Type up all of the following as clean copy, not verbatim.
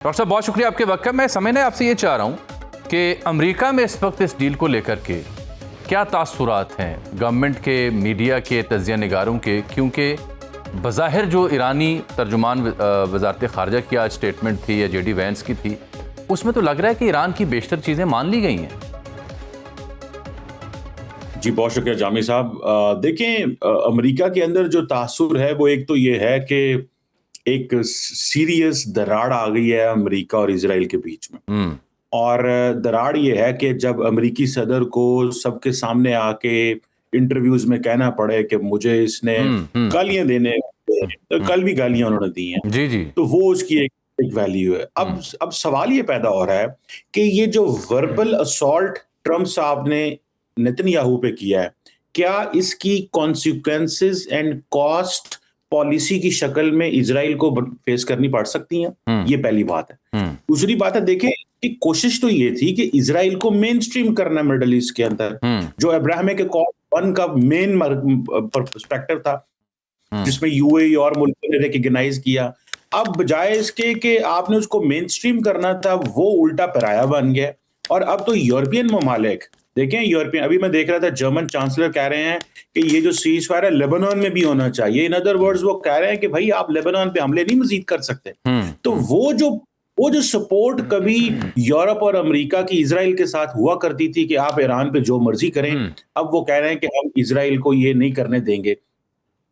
Doctor साहब बहुत शुक्रिया आपके वक्त का। मैं समझना आपसे ये चाह रहा हूँ कि अमेरिका में इस वक्त इस डील को लेकर के क्या तासुरात हैं गवर्नमेंट के, मीडिया के, तजिया निगारों के, क्योंकि बज़ाहिर जो ईरानी तर्जुमान वज़ारत ख़ारजा की आज स्टेटमेंट थी या जेडी वैंस की थी, उसमें तो लग रहा है कि ईरान की बेशतर चीज़ें मान ली गई हैं। जी बहुत शुक्रिया जामी साहब। देखें, अमेरिका के अंदर जो तासुर है वो एक तो ये है कि एक सीरियस दरार आ गई है अमेरिका और इजराइल के बीच में। और दरार ये है कि जब अमेरिकी सदर को सबके सामने आके इंटरव्यूज में कहना पड़े कि मुझे इसने गालियां देने, तो कल भी गालियां उन्होंने दी हैं, जी जी, तो वो उसकी एक वैल्यू है। अब सवाल ये पैदा हो रहा है कि ये जो वर्बल असॉल्ट ट्रम्प साहब ने नेतन्याहू पे किया है, क्या इसकी कॉन्सिक्वेंसेस एंड कॉस्ट पॉलिसी की शक्ल में इजराइल को फेस करनी पड़ सकती हैं? ये पहली बात है। दूसरी बात है, देखें कि कोशिश तो ये थी कि इजराइल को मेन स्ट्रीम करना मिडल ईस्ट के अंदर, जो अब्राहमिक अकॉर्ड 1 का मेन पर्सपेक्टिव था, जिसमें यूएई और मुल्कों ने रिकॉग्नाइज किया। अब बजाय इसके कि आपने उसको मेन स्ट्रीम करना था, वो उल्टा पराया बन गया। और अब तो यूरोपियन ममालिक, देखें यूरोपियन, अभी मैं देख रहा था जर्मन चांसलर कह रहे हैं कि ये जो सीज फायर है लेबनान में भी होना चाहिए। इन अदर वर्ड्स वो कह रहे हैं कि भाई आप लेबनान पे हमले नहीं मजीद कर सकते। तो वो जो सपोर्ट कभी यूरोप और अमेरिका की इजराइल के साथ हुआ करती थी कि आप ईरान पे जो मर्जी करें, अब वो कह रहे हैं कि हम इजराइल को ये नहीं करने देंगे।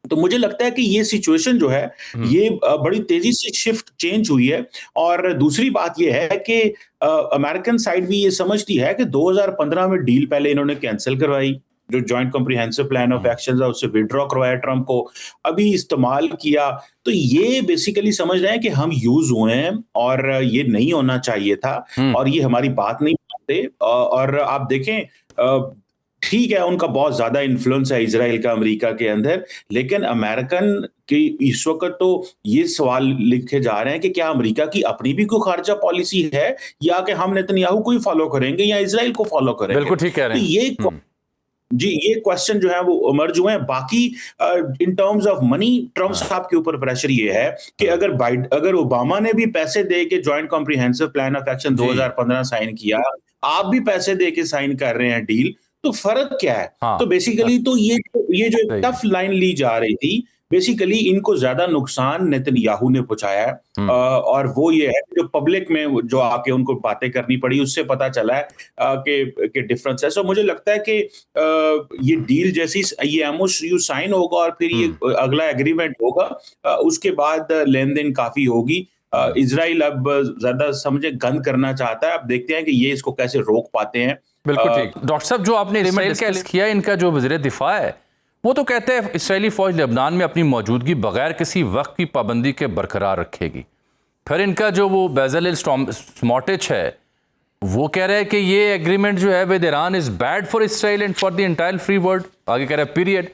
तो मुझे लगता है कि ये सिचुएशन जो है ये बड़ी तेजी से शिफ्ट चेंज हुई है। और दूसरी बात ये है कि अमेरिकन साइड भी ये समझती है कि 2015 में डील पहले इन्होंने कैंसिल करवाई, जो joint comprehensive plan of action है उससे विड्रॉ करवाया ट्रम्प को, अभी इस्तेमाल किया। तो ये बेसिकली समझ रहे हैं कि हम यूज हुए हैं और ये नहीं होना चाहिए था और ये हमारी बात नहीं मानते। और आप देखें, ठीक है उनका बहुत ज्यादा इन्फ्लुएंस है इजराइल का अमेरिका के अंदर, लेकिन अमेरिकन की इस वक्त तो ये सवाल लिखे जा रहे हैं कि क्या अमेरिका की अपनी भी कोई खारजा पॉलिसी है, या कि हम नेतन्याहू को ही फॉलो करेंगे या इजराइल को फॉलो करेंगे। बिल्कुल ठीक कह रहे हैं। तो ये क्वेश्चन जो है वो इमर्ज हुए हैं। बाकी in terms of money Trump साहब के ऊपर प्रेशर ये है कि अगर ओबामा ने भी पैसे दे के joint comprehensive plan of action 2015 sign किया, आप भी पैसे दे के साइन कर रहे हैं डील, तो फर्क क्या है? तो बेसिकली तो ये जो टफ लाइन ली जा रही थी, बेसिकली इनको ज्यादा नुकसान नेतन्याहू ने पहुंचाया है। और वो ये है जो पब्लिक में जो आके उनको बातें करनी पड़ी, उससे पता चला है कि डिफरेंस है। सो मुझे लगता है कि ये डील जैसी ये एमओयू साइन होगा और फिर ये अगला एग्रीमेंट होगा, उसके बाद लेन देन काफी होगी। इजराइल अब ज्यादा समझे गंद करना चाहता है। अब देखते हैं कि ये इसको कैसे रोक पाते हैं। बिल्कुल ठीक। डॉक्टर साहब, जो आपने डिस्कस किया, इनका जो वज़ीर दिफा है वो तो कहते हैं इसराइली फौज लेबनान में अपनी मौजूदगी बगैर किसी वक्त की पाबंदी के बरकरार रखेगी। फिर इनका जो वो बेज़लेल स्मोट्रिच है वो कह रहा है कि ये एग्रीमेंट जो है with Iran is bad for Israel and for the entire free world, आगे कह रहा है पीरियड।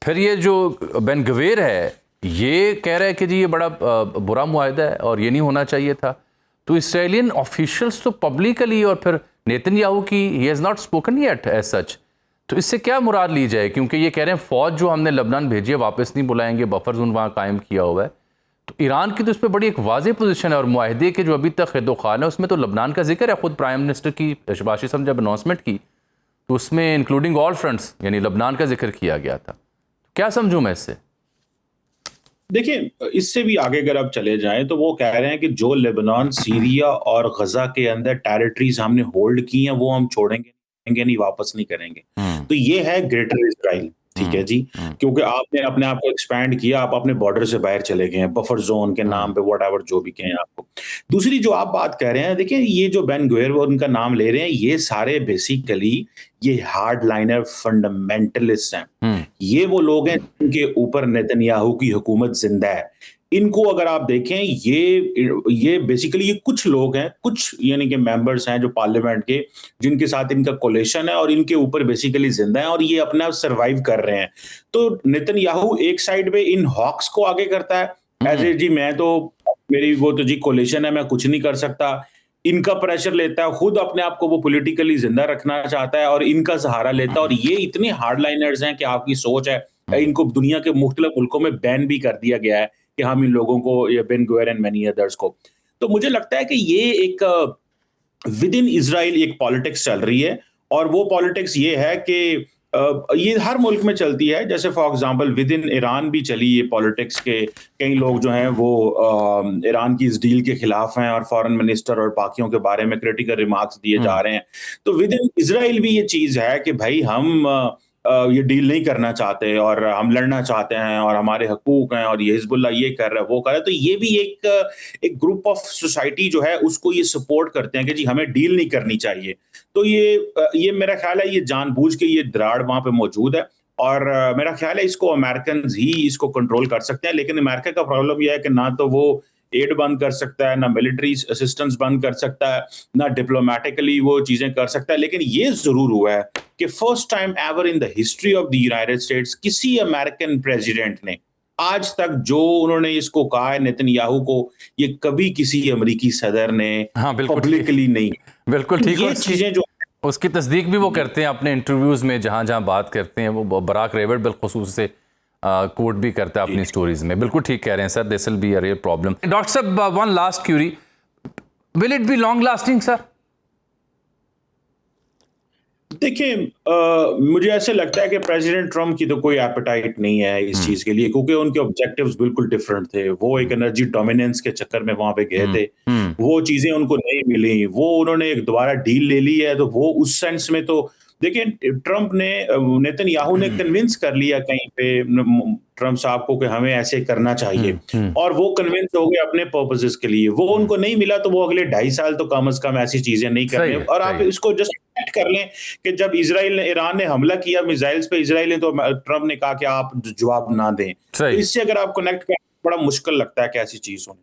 फिर ये जो बेन गवीर है ये कह रहा है कि जी ये बड़ा बुरा मुआहदा है और ये नहीं होना चाहिए था। तो इसराइलियन ऑफिशियल्स तो पब्लिकली, और फिर नेतन्याहू की he has not spoken yet as such. तो इससे क्या मुराद ली जाए, क्योंकि ये कह रहे हैं फ़ौज जो हमने लबनान भेजी है वापस नहीं बुलाएंगे, बफर जोन वहाँ कायम किया हुआ है। तो ईरान की तो इस पर बड़ी एक वाज़ेह पोजीशन है, और मुआहदे के जो अभी तक खिदोखान है उसमें तो लबनान का जिक्र है। खुद प्राइम मिनिस्टर की शहबाज शरीफ जब अनाउंसमेंट की तो उसमें इंक्लूडिंग ऑल फ्रंट्स यानी लबनान का जिक्र किया गया था। क्या समझूँ मैं इससे? देखिए, इससे भी आगे अगर आप चले जाएं तो वो कह रहे हैं कि जो लेबनान, सीरिया और गजा के अंदर टेरिटरीज हमने होल्ड की हैं वो हम छोड़ेंगे नहीं, वापस नहीं करेंगे। तो ये है ग्रेटर इजराइल, ठीक है जी, क्योंकि आपने अपने आप को एक्सपैंड किया, आप अपने बॉर्डर से बाहर चले गए हैं बफर जोन के नाम पे, व्हाटएवर जो भी कहें आपको। दूसरी जो आप बात कह रहे हैं, देखिए ये जो बेन गुवेर वो उनका नाम ले रहे हैं, ये सारे बेसिकली ये हार्ड लाइनर फंडामेंटलिस्ट हैं। ये वो लोग हैं जिनके ऊपर नेतन्याहू की हुकूमत जिंदा है। इनको अगर आप देखें, ये बेसिकली ये कुछ लोग हैं, कुछ यानी कि मेंबर्स हैं जो पार्लियामेंट के, जिनके साथ इनका कोलेशन है और इनके ऊपर बेसिकली जिंदा है और ये अपना सर्वाइव कर रहे हैं। तो नेतन्याहू एक साइड पे इन हॉक्स को आगे करता है, ऐसे जी मैं तो मेरी वो तो जी कोलेशन है, मैं कुछ नहीं कर सकता। इनका प्रेशर लेता है, खुद अपने आप को वो पॉलिटिकली जिंदा रखना चाहता है और इनका सहारा लेता है। और ये इतने हार्डलाइनर्स हैं कि आपकी सोच है, इनको दुनिया के मुख्तलिफ मुल्कों में बैन भी कर दिया गया है कि हम इन लोगों को, या बेन गुवेर एंड मेनी अदर्स को। तो मुझे लगता है कि ये एक विद इन इजराइल एक पॉलिटिक्स चल रही है, और वो पॉलिटिक्स ये है कि ये हर मुल्क में चलती है। जैसे for example with in Iran भी चली ये पॉलिटिक्स के, कई लोग जो हैं वो ईरान की इस डील के खिलाफ हैं और फॉरेन मिनिस्टर और बाकियों के बारे में क्रिटिकल रिमार्क्स दिए जा रहे हैं। तो विद इन इजराइल भी ये चीज है कि भाई हम ये डील नहीं करना चाहते और हम लड़ना चाहते हैं और हमारे हकूक हैं और ये हिजबुल्लाह ये कर रहा है वो कर रहा है। तो ये भी एक ग्रुप ऑफ सोसाइटी जो है उसको ये सपोर्ट करते हैं कि जी हमें डील नहीं करनी चाहिए। तो ये मेरा ख्याल है ये जानबूझ के ये दराड़ वहां पे मौजूद है, और मेरा ख्याल है इसको अमेरिकन ही इसको कंट्रोल कर सकते हैं। लेकिन अमेरिका का प्रॉब्लम यह है कि ना तो वो एड बंद कर सकता है, ना मिलिट्री असिस्टेंस बंद कर सकता है, ना डिप्लोमेटिकली वो चीजें कर सकता है। लेकिन ये जरूर हुआ है कि first time ever in the history of the United states किसी अमेरिकन प्रेसिडेंट ने आज तक जो उन्होंने इसको कहा है नेतन्याहू को, ये कभी किसी अमेरिकी सदर ने हाँ बिल्कुल पब्लिकली नहीं। बिल्कुल ठीक। ये चीजें जो उसकी तस्दीक भी वो करते हैं अपने इंटरव्यूज में, जहां जहां बात करते हैं वो बराक रेवर्ड बिलखुसूस से कोट भी करता है अपनी स्टोरीज में। बिल्कुल ठीक कह रहे हैं sir, this will be a real problem. Doctor sahab, one last query, will it be long lasting sir? देखिए, मुझे ऐसे लगता है कि प्रेसिडेंट ट्रम्प की तो कोई एपेटाइट नहीं है इस चीज के लिए, क्योंकि उनके ऑब्जेक्टिव्स बिल्कुल डिफरेंट थे। वो एक एनर्जी डोमिनेंस के चक्कर में वहां पे गए थे, वो चीजें उनको नहीं मिली, वो उन्होंने एक दोबारा डील ले ली है। तो वो उस सेंस में तो देखिए, ट्रम्प ने नेतन्याहू ने कन्विंस कर लिया कहीं पे ट्रम्प साहब को कि हमें ऐसे करना चाहिए, और वो कन्विंस हो गए अपने पर्पसेस के लिए। वो उनको नहीं मिला तो वो अगले 2.5 साल तो कम से कम ऐसी चीजें नहीं करने। और आप इसको जस्ट कर लें कि जब ईरान ने हमला किया मिसाइल्स पे इजराइल ने, तो ट्रम्प ने कहा कि आप जवाब ना दें। तो इससे अगर आप कनेक्ट करें, बड़ा मुश्किल लगता है कि ऐसी चीज हो।